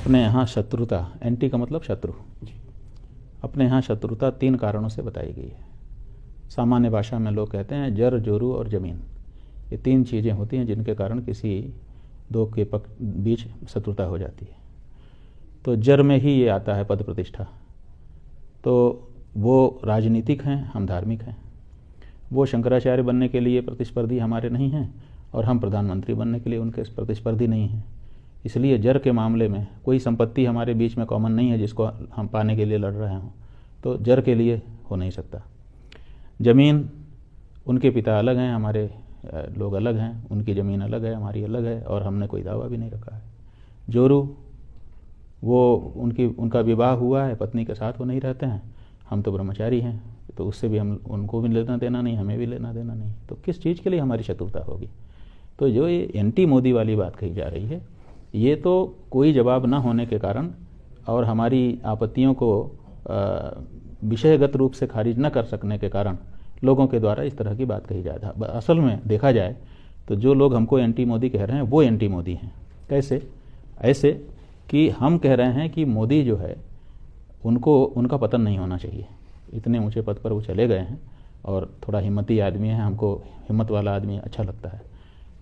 अपने यहाँ शत्रुता, एंटी का मतलब शत्रु, अपने यहाँ शत्रुता 3 कारणों से बताई गई है। सामान्य भाषा में लोग कहते हैं जर, जोरू और जमीन, ये 3 चीज़ें होती हैं जिनके कारण किसी दो के बीच शत्रुता हो जाती है। तो जर में ही ये आता है पद प्रतिष्ठा, तो वो राजनीतिक हैं, हम धार्मिक हैं। वो शंकराचार्य बनने के लिए प्रतिस्पर्धी हमारे नहीं हैं और हम प्रधानमंत्री बनने के लिए उनके प्रतिस्पर्धी नहीं हैं। इसलिए जर के मामले में कोई संपत्ति हमारे बीच में कॉमन नहीं है जिसको हम पाने के लिए लड़ रहे हों, तो जर के लिए हो नहीं सकता। ज़मीन, उनके पिता अलग हैं, हमारे लोग अलग हैं, उनकी ज़मीन अलग है, हमारी अलग है और हमने कोई दावा भी नहीं रखा है। जोरू, वो उनका विवाह हुआ है, पत्नी के साथ वो नहीं रहते हैं, हम तो ब्रह्मचारी हैं, तो उससे भी हम उनको भी लेना देना नहीं, हमें भी लेना देना नहीं, तो किस चीज़ के लिए हमारी शत्रुता होगी। तो जो ये एंटी मोदी वाली बात कही जा रही है, ये तो कोई जवाब न होने के कारण और हमारी आपत्तियों को विषयगत रूप से खारिज न कर सकने के कारण लोगों के द्वारा इस तरह की बात कही जाती है। असल में देखा जाए तो जो लोग हमको एंटी मोदी कह रहे हैं वो एंटी मोदी हैं। कैसे? ऐसे कि हम कह रहे हैं कि मोदी जो है उनका पतन नहीं होना चाहिए। इतने ऊंचे पद पर वो चले गए हैं और थोड़ा हिम्मती आदमी है, हमको हिम्मत वाला आदमी अच्छा लगता है,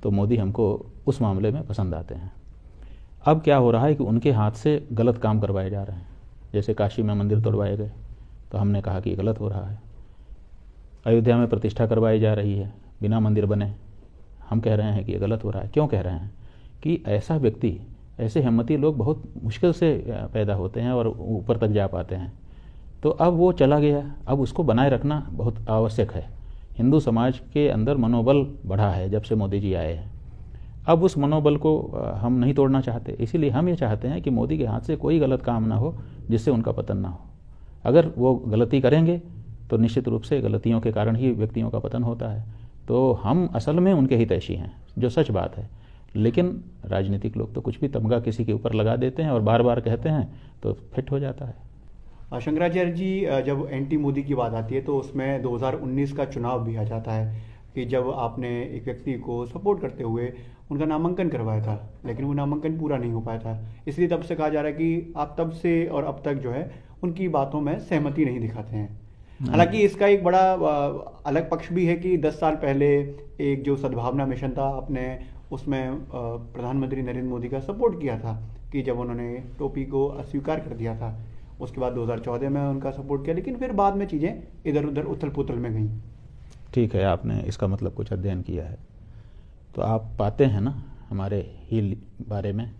तो मोदी हमको उस मामले में पसंद आते हैं। अब क्या हो रहा है कि उनके हाथ से गलत काम करवाए जा रहे हैं। जैसे काशी में मंदिर तोड़वाए गए तो हमने कहा कि गलत हो रहा है। अयोध्या में प्रतिष्ठा करवाई जा रही है बिना मंदिर बने, हम कह रहे हैं कि ये गलत हो रहा है। क्यों कह रहे हैं? कि ऐसा व्यक्ति, ऐसे हिम्मती लोग बहुत मुश्किल से पैदा होते हैं और ऊपर तक जा पाते हैं। तो अब वो चला गया, अब उसको बनाए रखना बहुत आवश्यक है। हिंदू समाज के अंदर मनोबल बढ़ा है जब से मोदी जी आए हैं। अब उस मनोबल को हम नहीं तोड़ना चाहते, इसीलिए हम ये चाहते हैं कि मोदी के हाथ से कोई गलत काम ना हो जिससे उनका पतन ना हो। अगर वो गलती करेंगे तो निश्चित रूप से गलतियों के कारण ही व्यक्तियों का पतन होता है। तो हम असल में उनके हितैषी हैं, जो सच बात है। लेकिन राजनीतिक लोग तो कुछ भी तमगा किसी के ऊपर लगा देते हैं और बार बार कहते हैं तो फिट हो जाता है। शंकराचार्य जी, जब एंटी मोदी की बात आती है तो उसमें 2019 का चुनाव भी आ जाता है कि जब आपने एक व्यक्ति को सपोर्ट करते हुए उनका नामांकन करवाया था, लेकिन वो नामांकन पूरा नहीं हो पाया था। इसलिए तब से कहा जा रहा है कि आप तब से और अब तक जो है उनकी बातों में सहमति नहीं दिखाते हैं। हालांकि इसका एक बड़ा अलग पक्ष भी है कि 10 साल पहले एक जो सद्भावना मिशन था, आपने उसमें प्रधानमंत्री नरेंद्र मोदी का सपोर्ट किया था कि जब उन्होंने टोपी को अस्वीकार कर दिया था। उसके बाद 2014 में उनका सपोर्ट किया, लेकिन फिर बाद में चीज़ें इधर उधर उथल पुथल में गई। ठीक है, आपने इसका मतलब कुछ अध्ययन किया है तो आप पाते हैं ना हमारे ही बारे में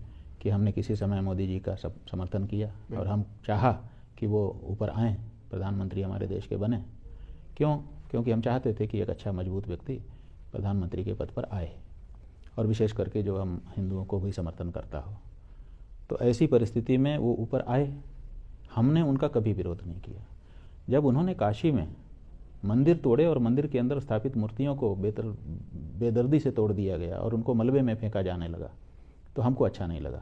कि हमने किसी समय मोदी जी का समर्थन किया और हम चाहा कि वो ऊपर आएँ, प्रधानमंत्री हमारे देश के बने। क्यों? क्योंकि हम चाहते थे कि एक अच्छा मजबूत व्यक्ति प्रधानमंत्री के पद पर आए और विशेष करके जो हम हिंदुओं को भी समर्थन करता हो। तो ऐसी परिस्थिति में वो ऊपर आए, हमने उनका कभी विरोध नहीं किया। जब उन्होंने काशी में मंदिर तोड़े और मंदिर के अंदर स्थापित मूर्तियों को बेदर्दी से तोड़ दिया गया और उनको मलबे में फेंका जाने लगा, तो हमको अच्छा नहीं लगा।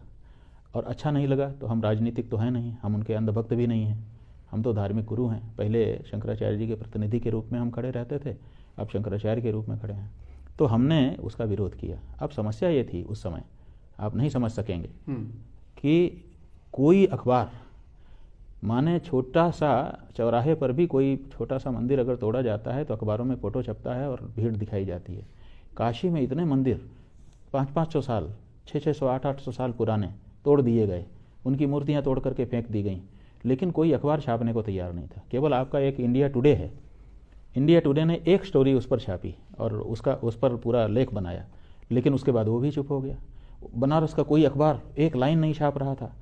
और अच्छा नहीं लगा तो हम राजनीतिक तो हैं नहीं, हम उनके अंधभक्त भी नहीं हैं, हम तो धार्मिक गुरु हैं। पहले शंकराचार्य जी के प्रतिनिधि के रूप में हम खड़े रहते थे, अब शंकराचार्य के रूप में खड़े हैं, तो हमने उसका विरोध किया। अब समस्या ये थी उस समय, आप नहीं समझ सकेंगे, कि कोई अखबार, माने छोटा सा चौराहे पर भी कोई छोटा सा मंदिर अगर तोड़ा जाता है तो अखबारों में फ़ोटो छपता है और भीड़ दिखाई जाती है। काशी में इतने मंदिर 500-500 साल, 600-600, 800-800 साल पुराने तोड़ दिए गए, उनकी मूर्तियां तोड़ करके फेंक दी गई, लेकिन कोई अखबार छापने को तैयार नहीं था। केवल आपका एक इंडिया टुडे है, इंडिया टुडे ने एक स्टोरी उस पर छापी और उस पर पूरा लेख बनाया, लेकिन उसके बाद वो भी चुप हो गया। बनारस का कोई अखबार एक लाइन नहीं छाप रहा था,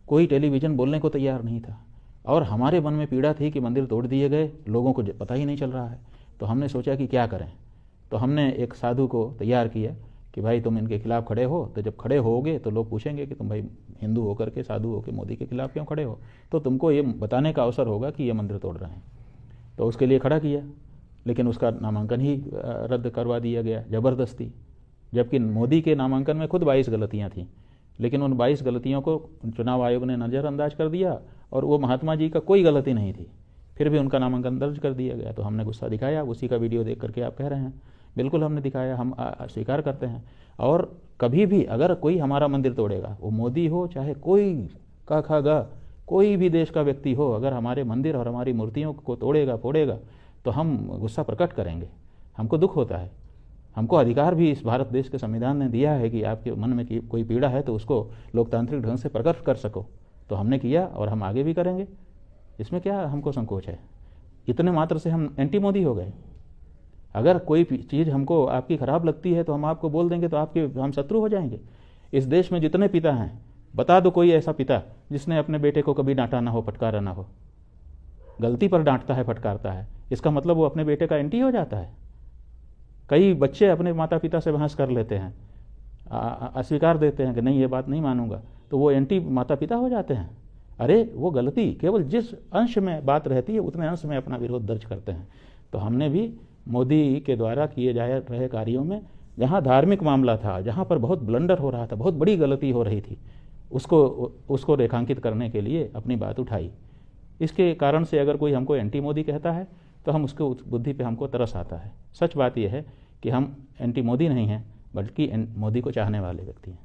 कोई टेलीविज़न बोलने को तैयार नहीं था। और हमारे मन में पीड़ा थी कि मंदिर तोड़ दिए गए, लोगों को पता ही नहीं चल रहा है। तो हमने सोचा कि क्या करें, तो हमने एक साधु को तैयार किया कि भाई तुम इनके खिलाफ खड़े हो, तो जब खड़े होगे तो लोग पूछेंगे कि तुम भाई हिंदू होकर के, साधु होकर मोदी के खिलाफ क्यों खड़े हो, तो तुमको ये बताने का अवसर होगा कि ये मंदिर तोड़ रहे हैं। तो उसके लिए खड़ा किया, लेकिन उसका नामांकन ही रद्द करवा दिया गया ज़बरदस्ती, जबकि मोदी के नामांकन में खुद 22 गलतियाँ थीं, लेकिन उन 22 गलतियों को चुनाव आयोग ने नज़रअंदाज कर दिया और वो महात्मा जी का कोई गलती नहीं थी, फिर भी उनका नामांकन दर्ज कर दिया गया। तो हमने गुस्सा दिखाया, उसी का वीडियो देख करके आप कह रहे हैं बिल्कुल हमने दिखाया, हम स्वीकार करते हैं। और कभी भी अगर कोई हमारा मंदिर तोड़ेगा, वो मोदी हो चाहे कोई का खा गा कोई भी देश का व्यक्ति हो, अगर हमारे मंदिर और हमारी मूर्तियों को तोड़ेगा फोड़ेगा तो हम गुस्सा प्रकट करेंगे। हमको दुख होता है। हमको अधिकार भी इस भारत देश के संविधान ने दिया है कि आपके मन में कोई पीड़ा है तो उसको लोकतांत्रिक ढंग से प्रकट कर सको, तो हमने किया और हम आगे भी करेंगे। इसमें क्या हमको संकोच है? इतने मात्र से हम एंटी मोदी हो गए? अगर कोई चीज़ हमको आपकी खराब लगती है तो हम आपको बोल देंगे तो हम शत्रु हो जाएंगे? इस देश में जितने पिता हैं, बता दो कोई ऐसा पिता जिसने अपने बेटे को कभी डांटा ना हो, फटकारा ना हो। गलती पर डांटता है, फटकारता है, इसका मतलब वो अपने बेटे का एंटी हो जाता है। कई बच्चे अपने माता पिता से बहस कर लेते हैं, अस्वीकार देते हैं कि नहीं ये बात नहीं मानूंगा, तो वो एंटी माता पिता हो जाते हैं। अरे वो गलती केवल जिस अंश में बात रहती है उतने अंश में अपना विरोध दर्ज करते हैं। तो हमने भी मोदी के द्वारा किए जा रहे कार्यों में जहाँ धार्मिक मामला था, जहाँ पर बहुत ब्लंडर हो रहा था, बहुत बड़ी गलती हो रही थी, उसको रेखांकित करने के लिए अपनी बात उठाई। इसके कारण से अगर कोई हमको एंटी मोदी कहता है तो हम उसके बुद्धि पे हमको तरस आता है। सच बात यह है कि हम एंटी मोदी नहीं हैं, बल्कि मोदी को चाहने वाले व्यक्ति हैं।